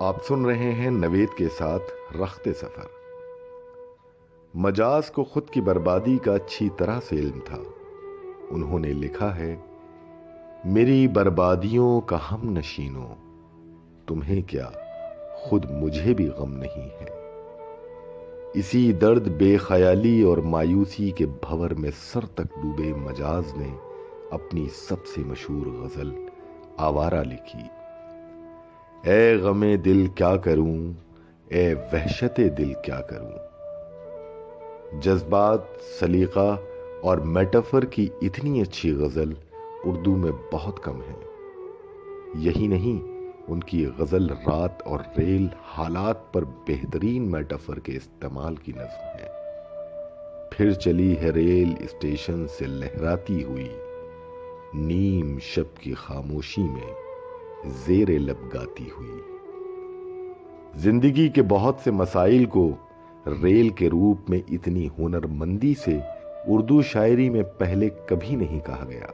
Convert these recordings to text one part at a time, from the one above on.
آپ سن رہے ہیں نوید کے ساتھ رخت سفر۔ مجاز کو خود کی بربادی کا اچھی طرح سے علم تھا۔ انہوں نے لکھا ہے، میری بربادیوں کا ہم نشینوں، تمہیں کیا خود مجھے بھی غم نہیں ہے۔ اسی درد بے خیالی اور مایوسی کے بھور میں سر تک ڈوبے مجاز نے اپنی سب سے مشہور غزل آوارہ لکھی۔ اے غم دل کیا کروں، اے وحشت دل کیا کروں۔ جذبات، سلیقہ اور میٹافر کی اتنی اچھی غزل اردو میں بہت کم ہے۔ یہی نہیں، ان کی غزل رات اور ریل حالات پر بہترین میٹافر کے استعمال کی نظم ہے۔ پھر چلی ہے ریل اسٹیشن سے لہراتی ہوئی، نیم شب کی خاموشی میں زیر لب گاتی ہوئی۔ زندگی کے بہت سے مسائل کو ریل کے روپ میں اتنی ہنرمندی سے اردو شاعری میں پہلے کبھی نہیں کہا گیا۔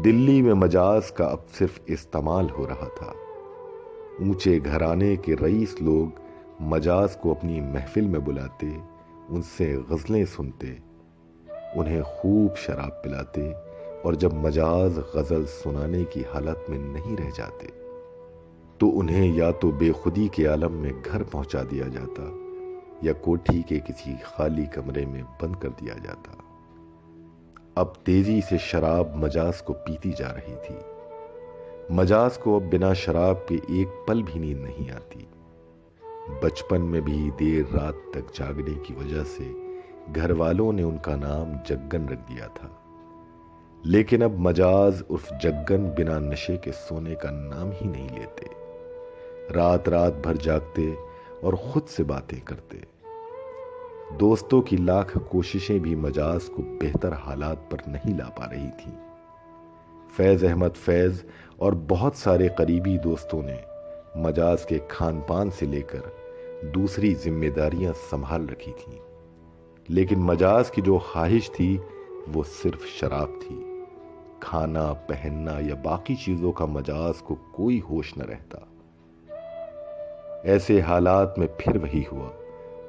دلی میں مجاز کا اب صرف استعمال ہو رہا تھا۔ اونچے گھرانے کے رئیس لوگ مجاز کو اپنی محفل میں بلاتے، ان سے غزلیں سنتے، انہیں خوب شراب پلاتے، اور جب مجاز غزل سنانے کی حالت میں نہیں رہ جاتے تو انہیں یا تو بے خودی کے عالم میں گھر پہنچا دیا جاتا یا کوٹھی کے کسی خالی کمرے میں بند کر دیا جاتا۔ اب تیزی سے شراب مجاز کو پیتی جا رہی تھی۔ مجاز کو اب بنا شراب کے ایک پل بھی نیند نہیں آتی۔ بچپن میں بھی دیر رات تک جاگنے کی وجہ سے گھر والوں نے ان کا نام جگن رکھ دیا تھا، لیکن اب مجاز عرف جگن بنا نشے کے سونے کا نام ہی نہیں لیتے۔ رات رات بھر جاگتے اور خود سے باتیں کرتے۔ دوستوں کی لاکھ کوششیں بھی مجاز کو بہتر حالات پر نہیں لا پا رہی تھیں۔ فیض احمد فیض اور بہت سارے قریبی دوستوں نے مجاز کے کھان پان سے لے کر دوسری ذمہ داریاں سنبھال رکھی تھیں، لیکن مجاز کی جو خواہش تھی وہ صرف شراب تھی۔ کھانا، پہننا یا باقی چیزوں کا مجاز کو کوئی ہوش نہ رہتا۔ ایسے حالات میں پھر وہی ہوا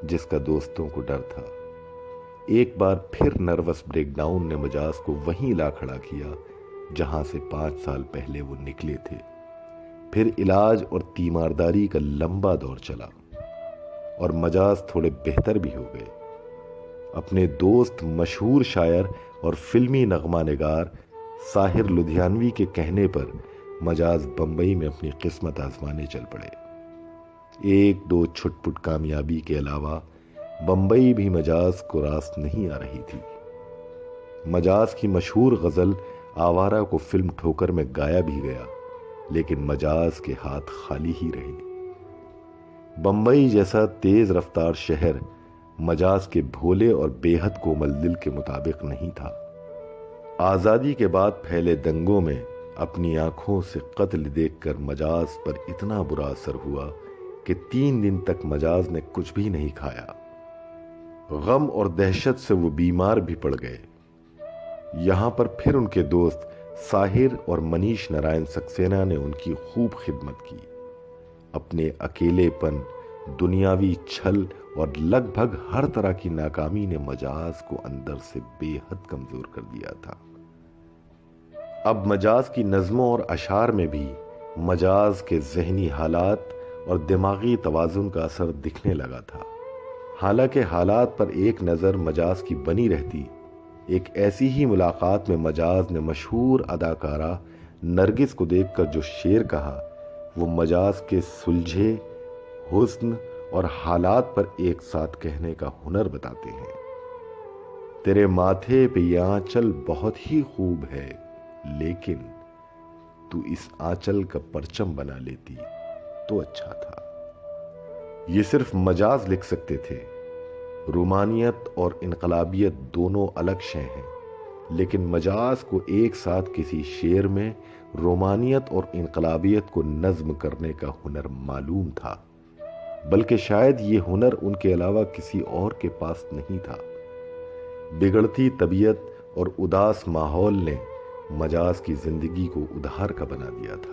جس کا دوستوں کو ڈر تھا۔ ایک بار پھر نروس بریک ڈاؤن نے مجاز کو وہیں لا کھڑا کیا جہاں سے 5 سال پہلے وہ نکلے تھے۔ پھر علاج اور تیمارداری کا لمبا دور چلا اور مجاز تھوڑے بہتر بھی ہو گئے۔ اپنے دوست، مشہور شاعر اور فلمی نغمہ نگار ساحر لدھیانوی کے کہنے پر مجاز بمبئی میں اپنی قسمت آزمانے چل پڑے۔ ایک دو چھٹ پٹ کامیابی کے علاوہ بمبئی بھی مجاز کو راست نہیں آ رہی تھی۔ مجاز کی مشہور غزل آوارہ کو فلم ٹھوکر میں گایا بھی گیا، لیکن مجاز کے ہاتھ خالی ہی رہے۔ بمبئی جیسا تیز رفتار شہر مجاز کے بھولے اور بے حد کومل دل کے مطابق نہیں تھا۔ آزادی کے بعد پھیلے دنگوں میں اپنی آنکھوں سے قتل دیکھ کر مجاز پر اتنا برا اثر ہوا کہ 3 دن تک مجاز نے کچھ بھی نہیں کھایا۔ غم اور دہشت سے وہ بیمار بھی پڑ گئے۔ یہاں پر پھر ان کے دوست ساحر اور منیش نارائن سکسینہ نے ان کی خوب خدمت کی۔ اپنے اکیلے پن، دنیاوی چھل اور لگ بھگ ہر طرح کی ناکامی نے مجاز کو اندر سے بے حد کمزور کر دیا تھا۔ اب مجاز کی نظموں اور اشعار میں بھی مجاز کے ذہنی حالات اور دماغی توازن کا اثر دکھنے لگا تھا۔ حالانکہ حالات پر ایک نظر مجاز کی بنی رہتی، ایک ایسی ہی ملاقات میں مجاز نے مشہور اداکارہ نرگس کو دیکھ کر جو شعر کہا، وہ مجاز کے سلجھے حسن اور حالات پر ایک ساتھ کہنے کا ہنر بتاتے ہیں۔ تیرے ماتھے پہ یہ آنچل بہت ہی خوب ہے، لیکن تو اس آنچل کا پرچم بنا لیتی تو اچھا تھا۔ یہ صرف مجاز لکھ سکتے تھے۔ رومانیت اور انقلابیت دونوں الگ شے ہیں، لیکن مجاز کو ایک ساتھ کسی شعر میں رومانیت اور انقلابیت کو نظم کرنے کا ہنر معلوم تھا، بلکہ شاید یہ ہنر ان کے علاوہ کسی اور کے پاس نہیں تھا۔ بگڑتی طبیعت اور اداس ماحول نے مجاز کی زندگی کو ادھار کا بنا دیا تھا۔